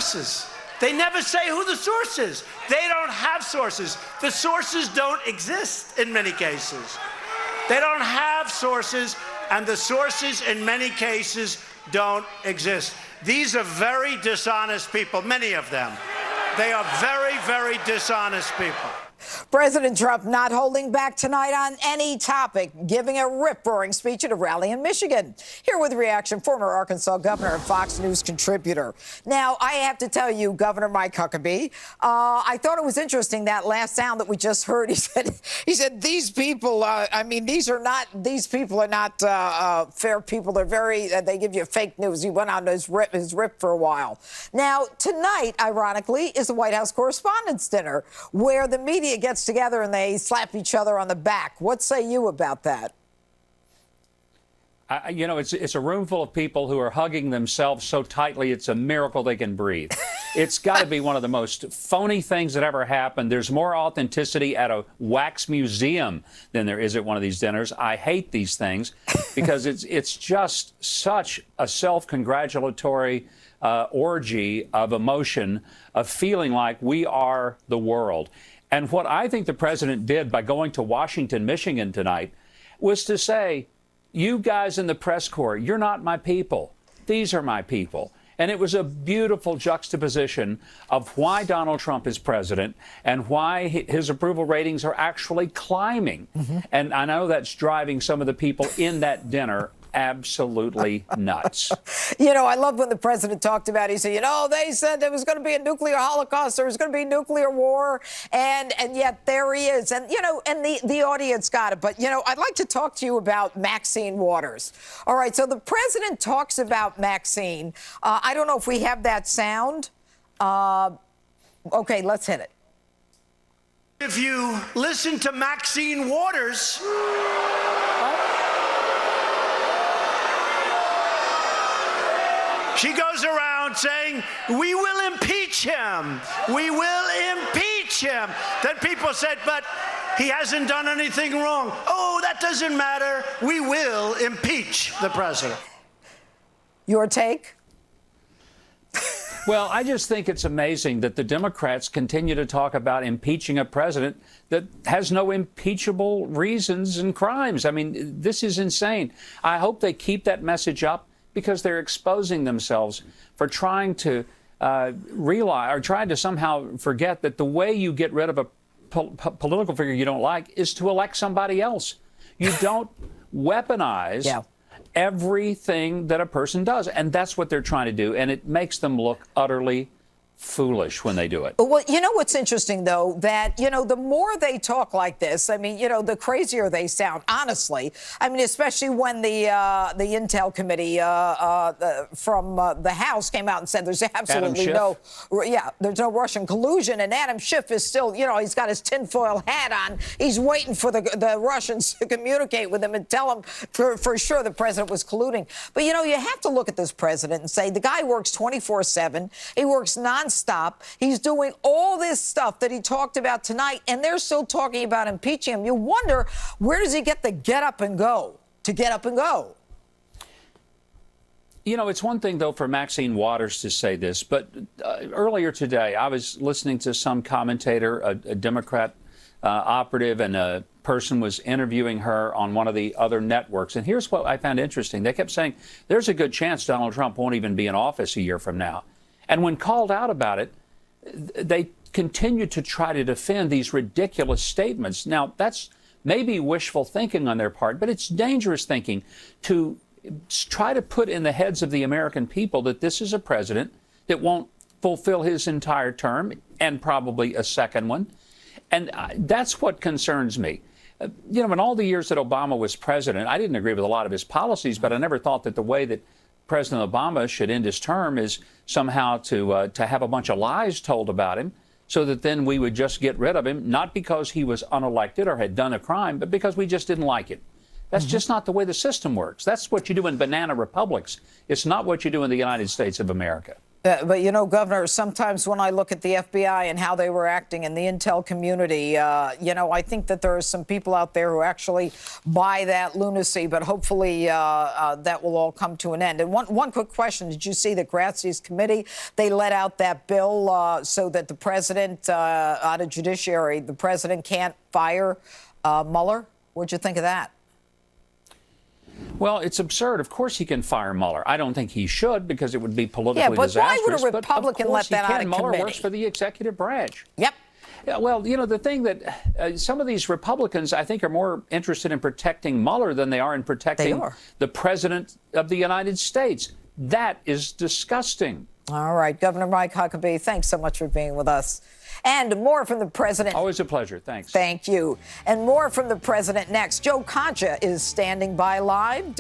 sources. They never say who the source is. They don't have sources. The sources don't exist in many cases. They don't have sources, and the sources in many cases don't exist. These are very dishonest people, many of them. They are very, very dishonest people. President Trump not holding back tonight on any topic, giving a rip-roaring speech at a rally in Michigan. Here with reaction, former Arkansas governor and Fox News contributor. Now, I have to tell you, Governor Mike Huckabee, I thought it was interesting, that last sound that we just heard. He said, these people, these people are not fair people. They're they give you fake news. He went on his rip for a while. Now, tonight, ironically, is the White House Correspondents' Dinner, where the media gets together and they slap each other on the back. What say you about that? It's a room full of people who are hugging themselves so tightly it's a miracle they can breathe. It's got to be one of the most phony things that ever happened. There's more authenticity at a wax museum than there is at one of these dinners. I hate these things because it's just such a self-congratulatory orgy of emotion, of feeling like we are the world. And what I think the president did by going to Washington, Michigan tonight was to say, you guys in the press corps, you're not my people. These are my people. And it was a beautiful juxtaposition of why Donald Trump is president and why his approval ratings are actually climbing. And I know that's driving some of the people in that dinner absolutely nuts. I love when the president talked about it. He said, they said there was going to be a nuclear holocaust, there was going to be nuclear war, and yet there he is. And, and the audience got it. But, I'd like to talk to you about Maxine Waters. All right, so the president talks about Maxine. I don't know if we have that sound. Okay, let's hit it. If you listen to Maxine Waters... She goes around saying, we will impeach him. We will impeach him. Then people said, but he hasn't done anything wrong. Oh, that doesn't matter. We will impeach the president. Your take? Well, I just think it's amazing that the Democrats continue to talk about impeaching a president that has no impeachable reasons and crimes. I mean, this is insane. I hope they keep that message up, because they're exposing themselves for trying to realize or trying to somehow forget that the way you get rid of a political figure you don't like is to elect somebody else. You don't weaponize everything that a person does. And that's what they're trying to do. And it makes them look utterly foolish when they do it. Well, what's interesting, though, that, the more they talk like this, the crazier they sound, honestly. Especially when the Intel Committee from the House came out and said there's absolutely there's no Russian collusion. And Adam Schiff is still, he's got his tinfoil hat on. He's waiting for the Russians to communicate with him and tell him for sure the president was colluding. But, you have to look at this president and say the guy works 24/7. He works nonstop. He's doing all this stuff that he talked about tonight, and they're still talking about impeaching him. You wonder, where does he get the get up and go to get up and go? It's one thing, though, for Maxine Waters to say this, but earlier today I was listening to some commentator, a Democrat operative, and a person was interviewing her on one of the other networks. And here's what I found interesting. They kept saying there's a good chance Donald Trump won't even be in office a year from now. And when called out about it, they continue to try to defend these ridiculous statements. Now, that's maybe wishful thinking on their part, but it's dangerous thinking to try to put in the heads of the American people that this is a president that won't fulfill his entire term and probably a second one. And that's what concerns me. In all the years that Obama was president, I didn't agree with a lot of his policies, but I never thought that the way that President Obama should end his term is somehow to have a bunch of lies told about him so that then we would just get rid of him, not because he was unelected or had done a crime, but because we just didn't like it. That's just not the way the system works. That's what you do in banana republics. It's not what you do in the United States of America. But, you know, Governor, sometimes when I look at the FBI and how they were acting in the intel community, you know, I think that there are some people out there who actually buy that lunacy, but hopefully that will all come to an end. And one quick question. Did you see that Grazi's committee, they let out that bill so that the president, out of judiciary, the president can't fire Mueller? What'd you think of that? Well, it's absurd. Of course he can fire Mueller. I don't think he should because it would be politically but disastrous. why would a Republican let that out of Mueller committee? works for the executive branch. Yep. Yeah, well, you know, the thing that some of these Republicans, I think, are more interested in protecting Mueller than they are in protecting the President of the United States. That is disgusting. All right. Governor Mike Huckabee, thanks so much for being with us. And more from the president. Always a pleasure. Thanks. Thank you. And more from the president next. Joe Concha is standing by live.